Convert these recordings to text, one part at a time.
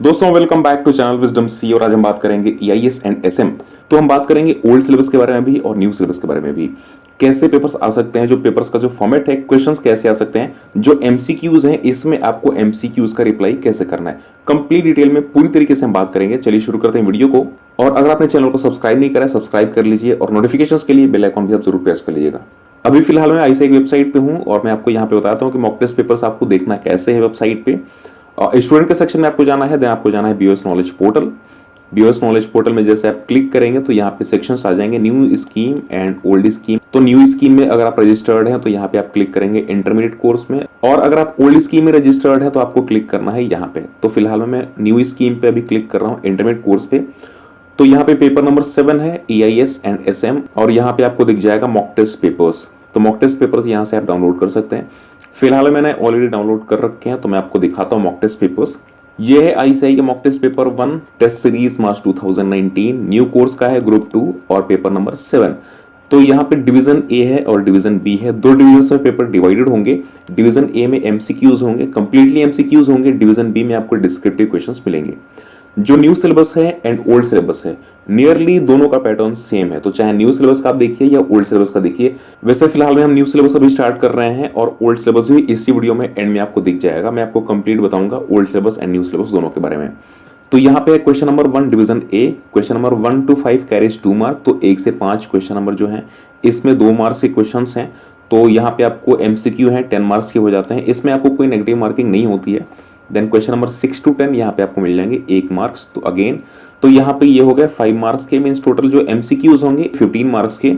दोस्तों welcome back to channel Wisdom Sea. और आज हम बात करेंगे ईआईएस एंड एसएम। तो हम बात करेंगे ओल्ड सिलेबस के बारे में भी और न्यू सिलेबस के बारे में भी। कैसे पेपर्स आ सकते हैं, जो पेपर्स का जो फॉर्मेट है, क्वेश्चंस कैसे आ सकते हैं, जो एमसीक्यूज हैं इसमें आपको एमसीक्यूज का रिप्लाई कैसे करना है, कंप्लीट डिटेल में पूरी तरीके से हम बात करेंगे। चलिए शुरू करते हैं वीडियो को। और अगर आपने चैनल को सब्सक्राइब नहीं करा है सब्सक्राइब कर लीजिए और नोटिफिकेशन के लिए बेल आइकॉन भी आप जरूर प्रेस कर लीजिएगा। अभी फिलहाल मैं आईसीआई की वेबसाइट पे हूँ और मैं आपको यहाँ पे बताता हूँ कि मॉक टेस्ट पेपर्स आपको देखना कैसे है वेबसाइट पे। स्टूडेंट के सेक्शन में आपको जाना है, देन आपको जाना है BOS knowledge portal. BOS knowledge portal में जैसे आप क्लिक करेंगे तो यहाँ पे सेक्शंस आ जाएंगे, new scheme and old scheme. तो न्यू स्कीम में अगर आप रजिस्टर्ड हैं तो यहाँ पे आप क्लिक करेंगे इंटरमीडिएट कोर्स में, और अगर आप ओल्ड स्कीम में रजिस्टर्ड हैं तो आपको क्लिक करना है यहाँ पे। तो फिलहाल मैं न्यू स्कीम पे अभी क्लिक कर रहा हूँ, इंटरमीडिएट कोर्स पे। तो यहाँ पे पेपर नंबर 7 है ईआईएस एंड एसएम, और यहाँ पे आपको दिख जाएगा मॉक टेस्ट पेपर्स। तो मॉक टेस्ट पेपर्स यहाँ से आप डाउनलोड कर सकते हैं। फिलहाल मैंने ऑलरेडी डाउनलोड कर रखे हैं, तो मैं आपको दिखाता हूँ मॉक टेस्ट पेपर्स। ये है आईसीआई के mock test paper 1 test series March 2019, new course का है ग्रुप 2 और पेपर नंबर 7। तो यहाँ पे डिवीजन ए है और डिवीजन बी है, दो डिवीजन में पेपर डिवाइडेड होंगे। डिवीजन ए में एमसीक्यूज होंगे, कंप्लीटली एमसीक्यूज होंगे। डिवीजन बी में आपको डिस्क्रिप्टिव क्वेश्चंस मिलेंगे। जो न्यू सिलेबस है एंड ओल्ड सिलेबस है, नियरली दोनों का पैटर्न सेम है। तो चाहे न्यू सिलेबस का आप देखिए या ओल्ड सिलेबस का देखिए। वैसे फिलहाल में हम न्यू सिलेबस अभी स्टार्ट कर रहे हैं और ओल्ड सिलेबस भी इसी वीडियो में एंड में आपको दिख जाएगा। मैं आपको कंप्लीट बताऊंगा old syllabus and new syllabus दोनों के बारे में। तो यहाँ पे question number 1 division A, question number 1 to 5 carries 2 mark. तो 1 से 5 क्वेश्चन नंबर जो है इसमें 2 मार्क्स के क्वेश्चन हैं। तो यहाँ पे आपको एमसीक्यू है 10 मार्क्स के हो जाते हैं, इसमें आपको कोई नेगेटिव मार्किंग नहीं होती है। देन क्वेश्चन नंबर 6 to 10 यहाँ पे आपको मिल जाएंगे 1 मार्क्स। तो अगेन तो यहाँ पे ये हो गए 5 मार्क्स के, मीन्स टोटल जो एमसीक्यूज होंगे 15 मार्क्स के,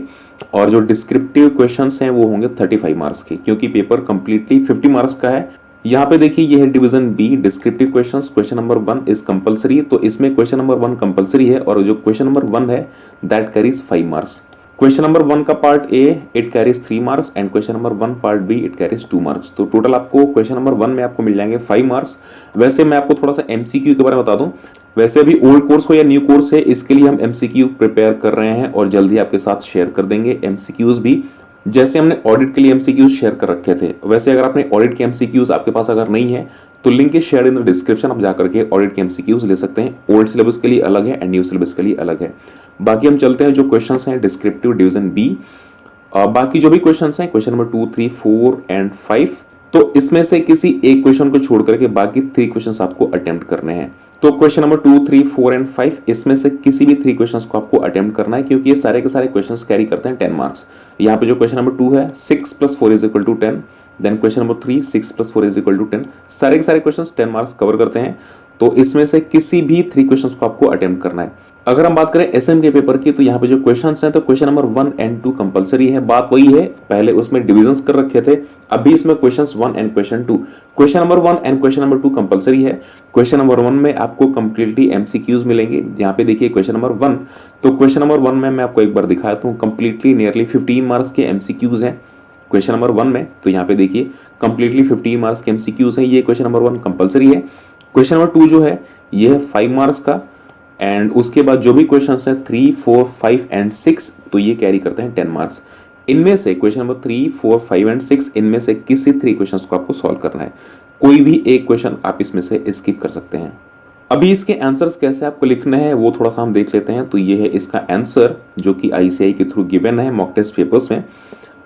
और जो डिस्क्रिप्टिव क्वेश्चंस हैं वो होंगे 35 मार्क्स के, क्योंकि पेपर कंप्लीटली 50 मार्क्स का है। यहाँ पे देखिए ये है division B descriptive questions. Question number 1 is compulsory, तो इसमें क्वेश्चन नंबर 1 कंपलसरी है और जो क्वेश्चन नंबर 1 है that carries 5 marks. Question number 1 का part A it carries 3 marks and question number 1 part B it carries 2 marks. तो total आपको question number 1 में आपको मिल जाएंगे 5 मार्क्स। वैसे मैं आपको थोड़ा सा एमसीक्यू के बारे में बता दूं, वैसे अभी ओल्ड कोर्स हो या न्यू कोर्स है, इसके लिए हम एमसीक्यू प्रिपेयर कर रहे हैं और जल्दी आपके साथ शेयर कर देंगे एमसीक्यूज भी। जैसे हमने ऑडिट के लिए एमसीक्यूज शेयर कर रखे थे, वैसे अगर आपने ऑडिट के एमसीक्यूज आपके पास अगर नहीं है तो link is share in the description, आप जाकर के ऑडिट के एमसीक्यूज ले सकते हैं। ओल्ड सिलेबस के लिए अलग है एंड न्यू सिलेबस के लिए अलग है। बाकी हम चलते हैं जो क्वेश्चंस हैं डिस्क्रिप्टिव डिवीजन बी। बाकी जो भी क्वेश्चंस हैं क्वेश्चन नंबर 2, 3, 4 एंड 5, तो इसमें से किसी एक क्वेश्चन को छोड़ करके बाकी 3 क्वेश्चंस आपको अटेम्प्ट करने हैं। तो क्वेश्चन नंबर 2, 3, 4 एंड 5 इसमें से किसी भी 3 क्वेश्चंस को आपको अटेम्प्ट करना है, क्योंकि ये सारे के सारे क्वेश्चंस कैरी करते हैं 10 मार्क्स। यहाँ पे जो क्वेश्चन नंबर 2 है 6 + 4 = 10, देन क्वेश्चन नंबर 3 6 + 4 = 10, सारे के सारे क्वेश्चंस 10 मार्क्स कवर करते हैं। तो इसमें से किसी भी 3 क्वेश्चंस को आपको अटेम्प्ट करना है। अगर हम बात करें एसएम के पेपर की, तो यहाँ पे जो क्वेश्चंस हैं तो क्वेश्चन नंबर 1 एंड 2 कंपलसरी है। बात वही है, पहले उसमें डिविजन्स कर रखे थे, अभी इसमें questions 1 and question 2। Question number 1 and question number 2 compulsory है। क्वेश्चन नंबर 1 में आपको कंप्लीटली एमसीक्यूज मिलेंगे। यहाँ पे देखिए क्वेश्चन नंबर 1, तो क्वेश्चन नंबर 1 में मैं आपको एक बार दिखाता हूँ, कंप्लीटली नियरली 15 मार्क्स के एमसीक्यूज हैं क्वेश्चन नंबर 1 में। तो यहाँ पे देखिए कंप्लीटली 15 मार्क्स के एमसीक्यूज हैं। ये क्वेश्चन नंबर 1 कंपलसरी है। क्वेश्चन नंबर 2 जो है ये है 5 मार्क्स का, एंड उसके बाद जो भी क्वेश्चंस हैं 3, 4, 5 एंड 6 तो ये कैरी करते हैं 10 मार्क्स। इनमें से क्वेश्चन नंबर 3, 4, 5 एंड 6 इनमें से किसी 3 क्वेश्चंस को आपको सॉल्व करना है। कोई भी एक क्वेश्चन आप इसमें से स्किप कर सकते हैं। अभी इसके आंसर्स कैसे आपको लिखने हैं वो थोड़ा सा हम देख लेते हैं। तो ये है इसका आंसर जो कि आईसीआई के थ्रू गिवन है मॉक टेस्ट पेपर्स में।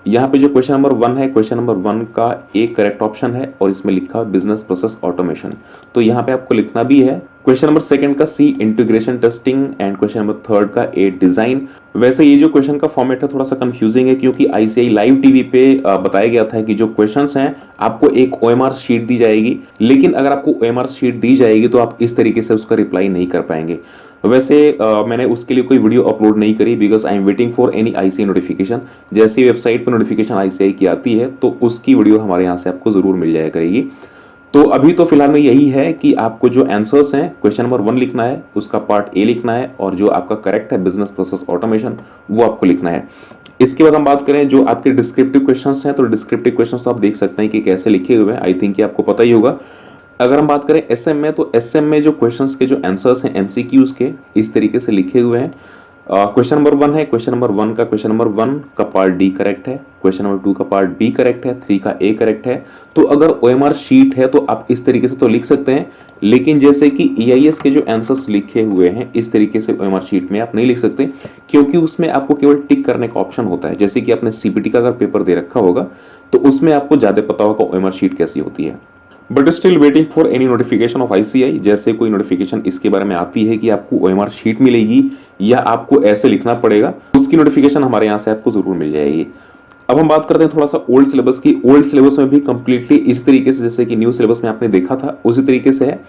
यहाँ पे जो क्वेश्चन नंबर 1 है, क्वेश्चन नंबर 1 का एक करेक्ट ऑप्शन है और इसमें लिखा है बिजनेस प्रोसेस ऑटोमेशन। तो यहाँ पे आपको लिखना भी है। क्वेश्चन नंबर 2 का C integration testing and question number 3 का ए डिजाइन। वैसे ये जो क्वेश्चन का फॉर्मेट है थोड़ा सा कंफ्यूजिंग है, क्योंकि आईसीआई लाइव टीवी पे बताया गया था कि जो क्वेश्चंस हैं आपको एक ओएमआर शीट दी जाएगी, लेकिन अगर आपको ओएमआर शीट दी जाएगी तो आप इस तरीके से उसका रिप्लाई नहीं कर पाएंगे। वैसे मैंने उसके लिए कोई वीडियो अपलोड नहीं करी, because I am waiting for any ICI notification. जैसी वेबसाइट पर नोटिफिकेशन आईसीआई की आती है तो उसकी वीडियो हमारे यहाँ से आपको जरूर मिल जाया करेगी। तो अभी तो फिलहाल में यही है कि आपको जो आंसर्स हैं क्वेश्चन नंबर 1 लिखना है, उसका पार्ट ए लिखना है, और जो आपका करेक्ट है बिजनेस प्रोसेस ऑटोमेशन वो आपको लिखना है। इसके बाद हम बात करें जो आपके डिस्क्रिप्टिव क्वेश्चंस हैं, तो डिस्क्रिप्टिव क्वेश्चंस तो आप देख सकते हैं कि कैसे लिखे हुए हैं। आई थिंक कि आपको पता ही होगा। अगर हम बात करें एसएम में, तो एसएम में जो क्वेश्चंस के जो आंसर्स हैं एमसीक्यूज के इस तरीके से लिखे हुए हैं। क्वेश्चन नंबर 1 है, क्वेश्चन नंबर 1 का क्वेश्चन नंबर 1 का पार्ट डी करेक्ट है, क्वेश्चन नंबर 2 का पार्ट बी करेक्ट है, 3 का ए करेक्ट है। तो अगर ओएमआर शीट है तो आप इस तरीके से तो लिख सकते हैं, लेकिन जैसे कि ईआईएस के जो आंसर्स लिखे हुए हैं इस तरीके से ओएमआर शीट में आप नहीं लिख सकते, क्योंकि उसमें आपको केवल टिक करने का ऑप्शन होता है। जैसे कि आपने सीपीटी का अगर पेपर दे रखा होगा तो उसमें आपको ज्यादा पता होगा ओएमआर शीट कैसी होती है। But still waiting for any notification of ICI, जैसे कोई नोटिफिकेशन इसके बारे में आती है कि आपको ओएमआर शीट मिलेगी या आपको ऐसे लिखना पड़ेगा, उसकी नोटिफिकेशन हमारे यहाँ से आपको जरूर मिल जाएगी। अब हम बात करते हैं थोड़ा सा ओल्ड सिलेबस की। ओल्ड सिलेबस में भी कंप्लीटली इस तरीके से जैसे कि न्यू सिलेबस में आपने देखा था उसी तरीके से है।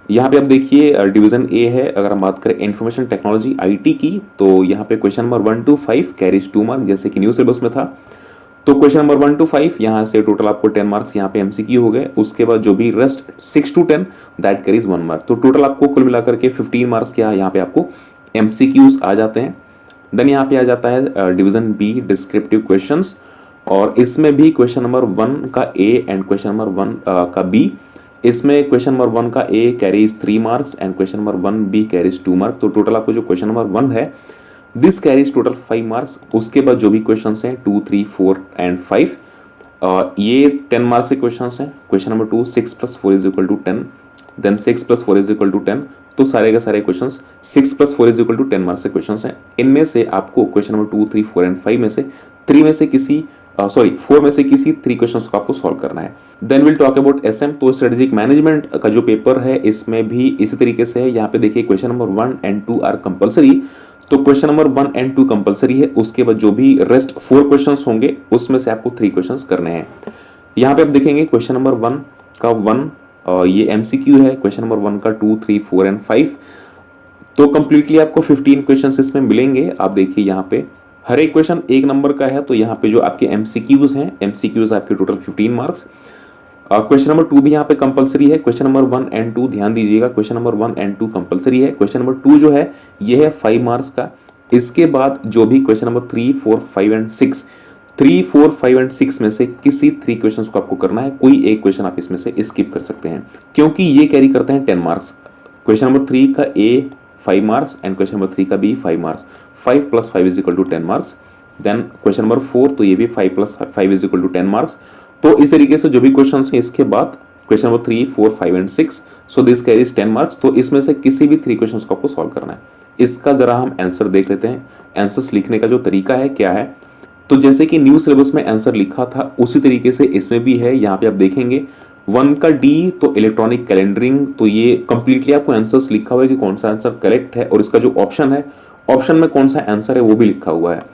यहाँ पे आप देखिए डिवीजन ए है। अगर हम बात करें इंफॉर्मेशन टेक्नोलॉजी आईटी की तो यहाँ पे question number 1 to 5 carries 2 mark, जैसे कि न्यू सिलेबस में था। तो क्वेश्चन नंबर 1 to 5 यहाँ से टोटल आपको 10 मार्क्स यहाँ पे एमसीक्यू हो गए। उसके बाद जो भी rest 6 to 10 that carries 1 mark. तो टोटल आपको कुल मिलाकर के 15 मार्क्स क्या यहाँ पे आपको एमसीक्यूज आ जाते हैं। देन यहाँ पे आ जाता है डिवीजन बी डिस्क्रिप्टिव क्वेश्चंस, और इसमें भी क्वेश्चन नंबर 1 का ए एंड क्वेश्चन नंबर 1 का बी। इसमें क्वेश्चन नंबर 1 का A carries 3 marks and question number 1 B carries 2 mark. तो टोटल आपको जो क्वेश्चन नंबर 1 है दिस कैरीज टोटल 5 मार्क्स। उसके बाद जो भी क्वेश्चन हैं 2, 3, 4 एंड 5 ये 10 मार्क्स के क्वेश्चन हैं। Question number 2 6 + 4 = 10, then 6 + 4 = 10। तो सारे के सारे क्वेश्चंस 6 + 4 = 10 मार्क्स के क्वेश्चंस हैं। इनमें से आपको क्वेश्चन नंबर 2, 3, 4 एंड 5 में से 3 में से किसी 4 में से किसी 3 क्वेश्चंस को आपको सॉल्व करना है। Then will talk about SM. तो स्ट्रेटेजिक मैनेजमेंट का जो पेपर है इसमें भी इसी तरीके से है। यहाँ पे देखिए question number 1 and 2 are compulsory. तो क्वेश्चन नंबर 1 एंड 2 कंपलसरी है। उसके बाद जो भी रेस्ट 4 क्वेश्चंस होंगे उसमें से आपको 3 क्वेश्चंस करने हैं। यहाँ पे आप देखेंगे क्वेश्चन नंबर 1 का 1 ये एमसीक्यू है, क्वेश्चन नंबर 1 का 2, 3, 4 एंड 5। तो कंप्लीटली आपको 15 क्वेश्चंस इसमें मिलेंगे। आप देखिए यहाँ पे हर एक क्वेश्चन 1 नंबर का है। तो यहाँ पे जो आपके एमसीक्यूज हैं, एमसीक्यूज आपके टोटल 15 मार्क्स। क्वेश्चन नंबर 2 भी यहाँ पे कंपलसरी है। क्वेश्चन नंबर 1 एंड 2 ध्यान दीजिएगा, क्वेश्चन नंबर 1 एंड 2 कंपलसरी है। क्वेश्चन नंबर 2 जो है ये है 5 मार्क्स का। इसके बाद जो भी क्वेश्चन नंबर 3, 4, 5 एंड 6, 3, 4, 5 एंड 6 में से किसी 3 क्वेश्चंस को आपको करना है। कोई एक क्वेश्चन आप इसमें से स्किप कर सकते हैं क्योंकि ये कैरी करते हैं 10 मार्क्स। क्वेश्चन नंबर 3 का A 5 marks and question number 3 का B 5 marks. 5 + 5 = 10 marks. Then question number 4 तो ये भी 5 + 5 = 10 मार्क्स। तो इस तरीके से जो भी क्वेश्चन हैं इसके बाद question number 3, 4, 5 and 6, so this carries 10 marks. तो इसमें से किसी भी 3 क्वेश्चंस को आपको सॉल्व करना है। इसका जरा हम आंसर देख लेते हैं। आंसर्स लिखने का जो तरीका है क्या है, तो जैसे कि न्यू सिलेबस में आंसर लिखा था उसी तरीके से इसमें भी है। यहाँ पे आप देखेंगे 1 का डी तो इलेक्ट्रॉनिक कैलेंडरिंग। तो ये कंप्लीटली आपको आंसर्स लिखा हुआ है कि कौन सा आंसर करेक्ट है, और इसका जो ऑप्शन है ऑप्शन में कौन सा आंसर है वो भी लिखा हुआ है।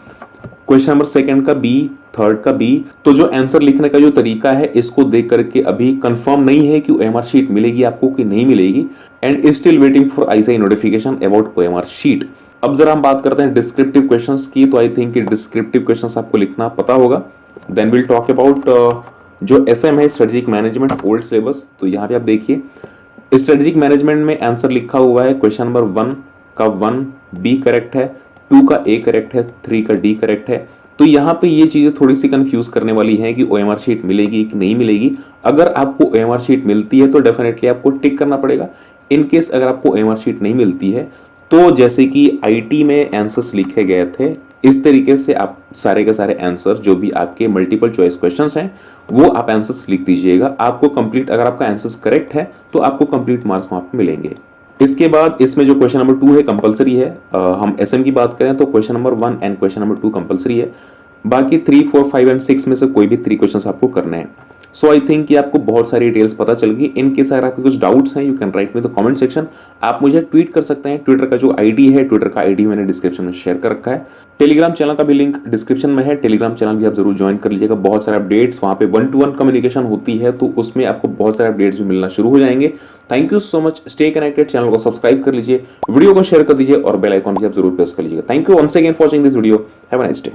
क्वेश्चन नंबर 2 का बी, 3 का बी। तो जो आंसर लिखने का जो तरीका है इसको देख करके अभी कंफर्म नहीं है कि ओएमआर शीट मिलेगी आपको कि नहीं मिलेगी, and still waiting for ICI notification about OMR sheet. अब जरा हम बात करते हैं डिस्क्रिप्टिव क्वेश्चंस की। तो आई थिंक कि डिस्क्रिप्टिव क्वेश्चंस आपको लिखना पता होगा। देन विल टॉक अबाउट जो एसएम है स्ट्रेटेजिक मैनेजमेंट ओल्ड सिलेबस। तो यहाँ पे आप देखिए स्ट्रेटेजिक मैनेजमेंट में आंसर लिखा हुआ है क्वेश्चन नंबर 1 का 1 बी करेक्ट है, 2 का ए करेक्ट है, 3 का डी करेक्ट है। तो यहाँ पे ये चीजें थोड़ी सी कंफ्यूज करने वाली हैं कि ओएमआर शीट मिलेगी कि नहीं मिलेगी। अगर आपको ओएमआर शीट मिलती है तो डेफिनेटली आपको टिक करना पड़ेगा। इन केस अगर आपको ओएमआर शीट नहीं मिलती है तो जैसे कि आईटी में आंसर्स लिखे गए थे इस तरीके से आप सारे के सारे आंसर जो भी आपके मल्टीपल चॉइस क्वेश्चंस हैं वो आप आंसर्स लिख दीजिएगा। आपको कंप्लीट, अगर आपका आंसर्स करेक्ट है तो आपको कंप्लीट मार्क्स वहां पे मिलेंगे। इसके बाद इसमें जो क्वेश्चन नंबर 2 है कंपलसरी है। हम एसएम की बात करें तो question number 1 and question number 2 compulsory है। बाकी 3, 4, 5 एंड 6 में से कोई भी 3 क्वेश्चंस आपको करने हैं। सो आई थिंक कि आपको बहुत सारी डिटेल्स पता चल गई। इन केस अगर आपके कुछ डाउट्स हैं you can write me the comment section. आप मुझे ट्वीट कर सकते हैं। ट्विटर का जो आईडी है, ट्विटर का आईडी मैंने डिस्क्रिप्शन में शेयर कर रखा है। टेलीग्राम चैनल का भी लिंक डिस्क्रिप्शन में है। टेलीग्राम चैनल भी आप जरूर ज्वाइन कर लीजिएगा। बहुत सारे अपडेट्स वहाँ पे 1-to-1 कम्युनिकेशन होती है तो उसमें आपको बहुत सारे अपडेट्स भी मिलना शुरू हो जाएंगे। Thank you so much. Stay connected. Channel को सब्सक्राइब कर लीजिए, वीडियो को शेयर कर दीजिए और बेल आइकॉन भी आप जरूर प्रेस कर लीजिएगा। Thank you once again for watching this video. Have a nice day.